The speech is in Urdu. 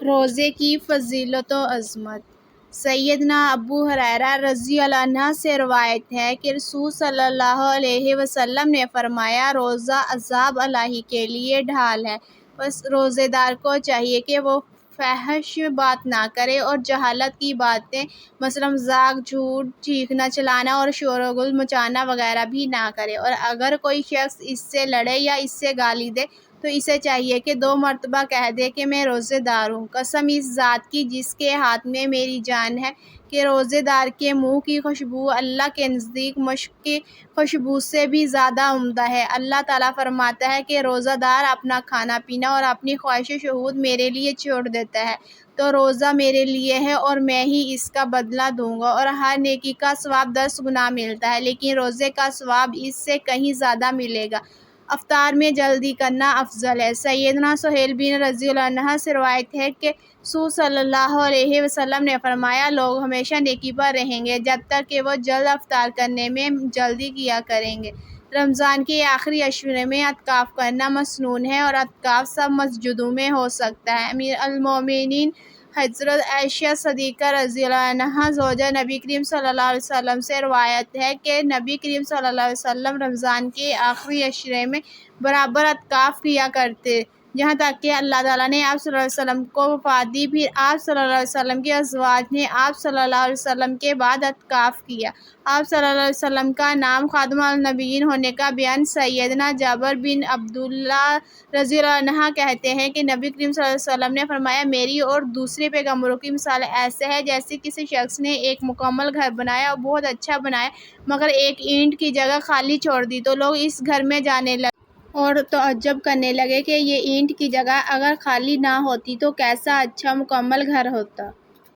روزے کی فضیلت و عظمت۔ سیدنا ابو ہریرہ رضی اللہ عنہ سے روایت ہے کہ رسول صلی اللہ علیہ وسلم نے فرمایا، روزہ عذاب الہی کے لیے ڈھال ہے۔ بس روزے دار کو چاہیے کہ وہ فحش بات نہ کرے اور جہالت کی باتیں مثلا مذاق، جھوٹ، چیخنا چلانا اور شور و غل مچانا وغیرہ بھی نہ کرے، اور اگر کوئی شخص اس سے لڑے یا اس سے گالی دے تو اسے چاہیے کہ 2 مرتبہ کہہ دے کہ میں روزے دار ہوں۔ قسم اس ذات کی جس کے ہاتھ میں میری جان ہے کہ روزے دار کے منہ کی خوشبو اللہ کے نزدیک مشک کی خوشبو سے بھی زیادہ عمدہ ہے۔ اللہ تعالیٰ فرماتا ہے کہ روزہ دار اپنا کھانا پینا اور اپنی خواہش و شہوت میرے لیے چھوڑ دیتا ہے تو روزہ میرے لیے ہے اور میں ہی اس کا بدلہ دوں گا، اور ہر نیکی کا ثواب 10 گنا ملتا ہے، لیکن روزے کا ثواب اس سے کہیں زیادہ ملے گا۔ افطار میں جلدی کرنا افضل ہے۔ سیدنا سہیل بن رضی اللہ عنہ سے روایت ہے کہ رسول صلی اللہ علیہ وسلم نے فرمایا، لوگ ہمیشہ نیکی پر رہیں گے جب تک کہ وہ جلد افطار کرنے میں جلدی کیا کریں گے۔ رمضان کے آخری عشرے میں اعتکاف کرنا مسنون ہے، اور اعتکاف سب مسجدوں میں ہو سکتا ہے۔ امیر المومنین حضرت عائشہ صدیقہ رضی اللہ عنہا زوجہ نبی کریم صلی اللہ علیہ وسلم سے روایت ہے کہ نبی کریم صلی اللہ علیہ وسلم رمضان کے آخری عشرے میں برابر اعتکاف کیا کرتے، یہاں تک کہ اللہ تعالیٰ نے آپ صلی اللہ علیہ وسلم کو وفات دی۔ پھر آپ صلی اللہ علیہ وسلم کی ازواج نے آپ صلی اللہ علیہ وسلم کے بعد اعتکاف کیا۔ آپ صلی اللہ علیہ وسلم کا نام خاتم النبیین ہونے کا بیان سیدنا جابر بن عبداللہ رضی اللہ عنہ کہتے ہیں کہ نبی کریم صلی اللہ علیہ وسلم نے فرمایا، میری اور دوسرے پیغمبروں کی مثال ایسے ہے جیسے کسی شخص نے ایک مکمل گھر بنایا اور بہت اچھا بنایا، مگر ایک اینٹ کی جگہ خالی چھوڑ دی تو لوگ اس گھر میں جانے لگے اور تعجب کرنے لگے کہ یہ اینٹ کی جگہ اگر خالی نہ ہوتی تو کیسا اچھا مکمل گھر ہوتا۔